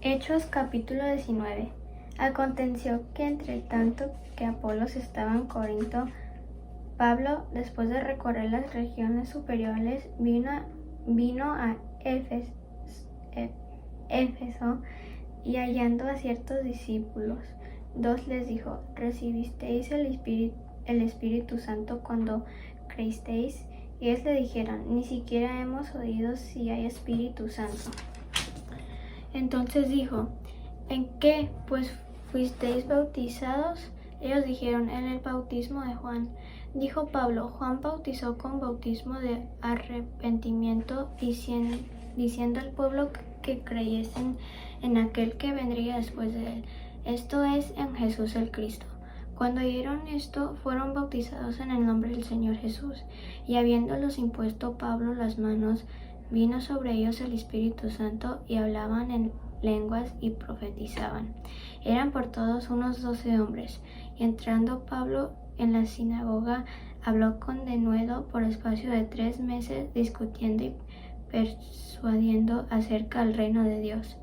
Hechos capítulo 19. Aconteció que entre tanto que Apolos estaba en Corinto, Pablo, después de recorrer las regiones superiores, vino a Éfeso, y hallando a ciertos discípulos, les dijo: ¿Recibisteis el Espíritu Santo cuando creísteis? Y ellos le dijeron: Ni siquiera hemos oído si hay Espíritu Santo. Entonces dijo: ¿En qué pues fuisteis bautizados? Ellos dijeron: En el bautismo de Juan. Dijo Pablo: Juan bautizó con bautismo de arrepentimiento, diciendo al pueblo que creyesen en aquel que vendría después de él, esto es, en Jesús el Cristo. Cuando oyeron esto, fueron bautizados en el nombre del Señor Jesús. Y habiéndolos impuesto Pablo las manos, vino sobre ellos el Espíritu Santo, y hablaban en lenguas y profetizaban. Eran por todos unos 12 hombres. Y entrando Pablo en la sinagoga, habló con denuedo por espacio de 3 meses, discutiendo y persuadiendo acerca del reino de Dios.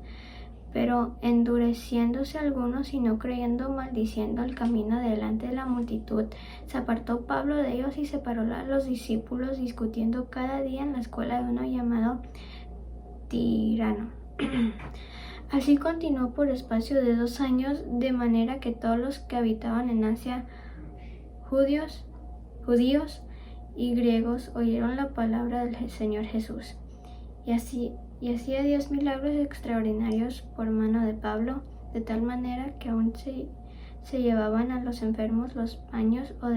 Pero endureciéndose algunos y no creyendo, maldiciendo el camino delante de la multitud, se apartó Pablo de ellos y separó a los discípulos, discutiendo cada día en la escuela de uno llamado Tirano. Así continuó por espacio de 2 años, de manera que todos los que habitaban en Asia, judíos y griegos, oyeron la palabra del Señor Jesús. Y hacía Dios milagros extraordinarios por mano de Pablo, de tal manera que aún se llevaban a los enfermos los paños o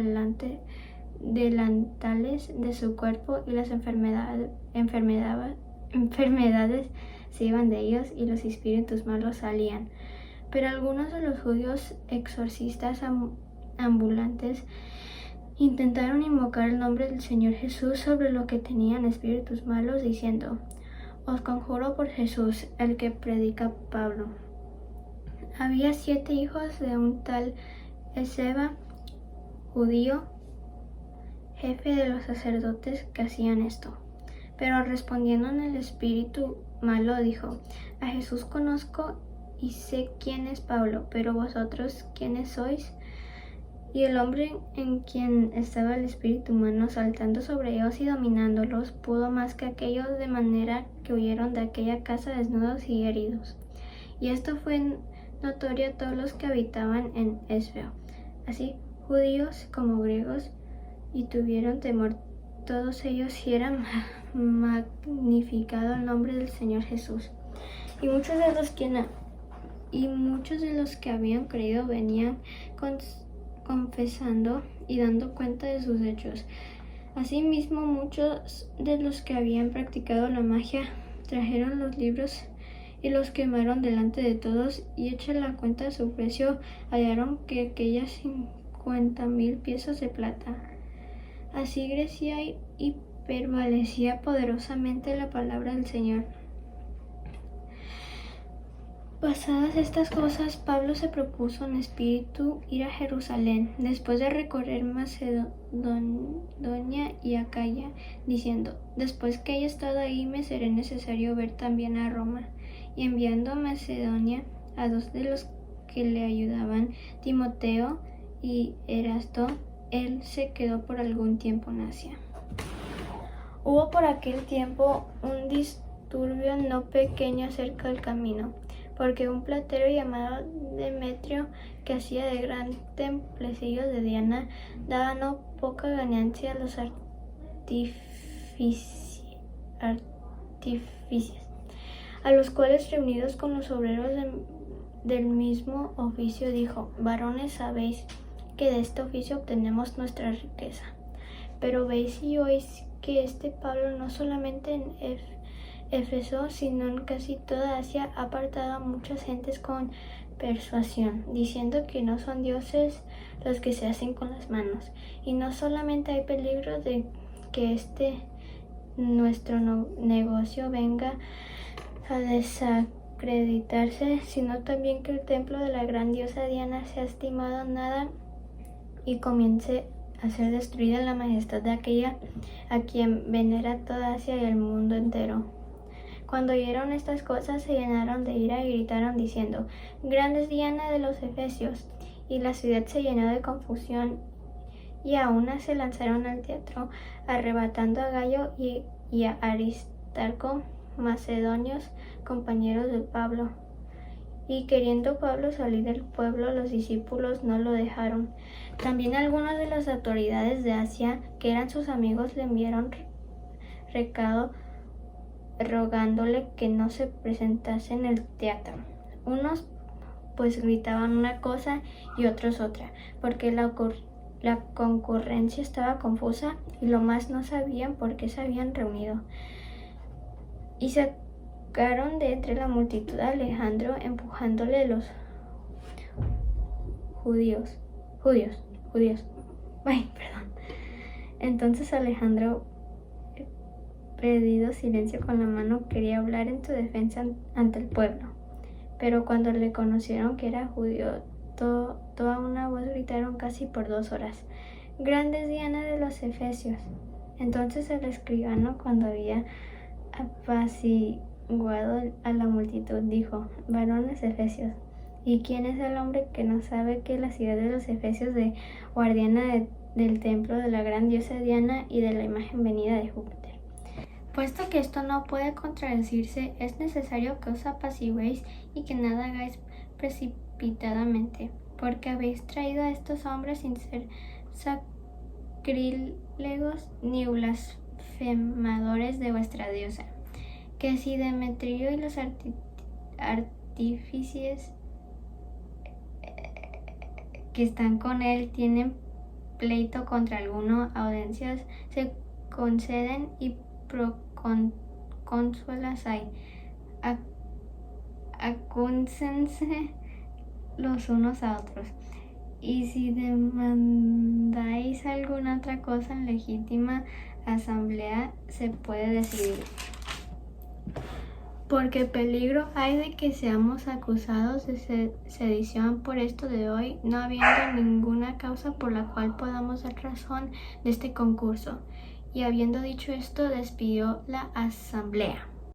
delantales de su cuerpo, y las enfermedades se iban de ellos, y los espíritus malos salían. Pero algunos de los judíos exorcistas ambulantes intentaron invocar el nombre del Señor Jesús sobre lo que tenían espíritus malos, diciendo: Os conjuro por Jesús, el que predica Pablo. Había 7 hijos de un tal Esceva, judío, jefe de los sacerdotes, que hacían esto. Pero respondiendo en el espíritu malo, dijo: A Jesús conozco y sé quién es Pablo, pero vosotros, ¿quiénes sois? Y el hombre en quien estaba el espíritu humano, saltando sobre ellos y dominándolos, pudo más que aquellos, de manera que huyeron de aquella casa desnudos y heridos. Y esto fue notorio a todos los que habitaban en Éfeso, así judíos como griegos, y tuvieron temor todos ellos, y era magnificado el nombre del Señor Jesús. Y muchos de los que habían creído venían confesando y dando cuenta de sus hechos. Asimismo, muchos de los que habían practicado la magia trajeron los libros y los quemaron delante de todos, y hecha la cuenta de su precio, hallaron que aquellas 50,000 piezas de plata. Así crecía y prevalecía poderosamente la palabra del Señor. Pasadas estas cosas, Pablo se propuso en espíritu ir a Jerusalén, después de recorrer Macedonia y Acaya, diciendo: Después que haya estado ahí, me será necesario ver también a Roma. Y enviando a Macedonia a 2 de los que le ayudaban, Timoteo y Erasto, él se quedó por algún tiempo en Asia. Hubo por aquel tiempo un disturbio no pequeño cerca del camino, porque un platero llamado Demetrio, que hacía de gran templecillos de Diana, daba no poca ganancia a los artífices, a los cuales, reunidos con los obreros del mismo oficio, dijo: Varones, sabéis que de este oficio obtenemos nuestra riqueza. Pero veis y oís que este Pablo, no solamente en Éfeso, sino en casi toda Asia, ha apartado a muchas gentes con persuasión, diciendo que no son dioses los que se hacen con las manos. Y no solamente hay peligro de que nuestro negocio venga a desacreditarse, sino también que el templo de la gran diosa Diana sea estimado nada, y comience a ser destruida la majestad de aquella a quien venera toda Asia y el mundo entero. Cuando oyeron estas cosas se llenaron de ira y gritaron diciendo: Grande es Diana de los Efesios. Y la ciudad se llenó de confusión, y a una se lanzaron al teatro, arrebatando a Gayo y a Aristarco, macedonios, compañeros de Pablo. Y queriendo Pablo salir del pueblo, los discípulos no lo dejaron. También algunas de las autoridades de Asia, que eran sus amigos, le enviaron recado rogándole que no se presentase en el teatro. Unos pues gritaban una cosa y otros otra, porque la concurrencia estaba confusa y lo más no sabían por qué se habían reunido. Y sacaron de entre la multitud a Alejandro, empujándole los judíos. Entonces Alejandro, pedido silencio con la mano, quería hablar en su defensa ante el pueblo. Pero cuando le conocieron que era judío, toda una voz gritaron casi por 2 horas: Grande es Diana de los Efesios. Entonces el escribano, cuando había apaciguado a la multitud, dijo: Varones efesios, ¿y quién es el hombre que no sabe que la ciudad de los Efesios es guardiana del templo de la gran diosa Diana y de la imagen venida de Júpiter? Puesto que esto no puede contradecirse, es necesario que os apaciguéis y que nada hagáis precipitadamente, porque habéis traído a estos hombres sin ser sacrílegos ni blasfemadores de vuestra diosa. Que si Demetrio y los artífices que están con él tienen pleito contra alguno, audiencias se conceden y procónsulas hay. Acúsense los unos a otros. Y si demandáis alguna otra cosa en legítima asamblea, se puede decidir. Porque peligro hay de que seamos acusados de sedición por esto de hoy, no habiendo ninguna causa por la cual podamos dar razón de este concurso. Y habiendo dicho esto, despidió la asamblea.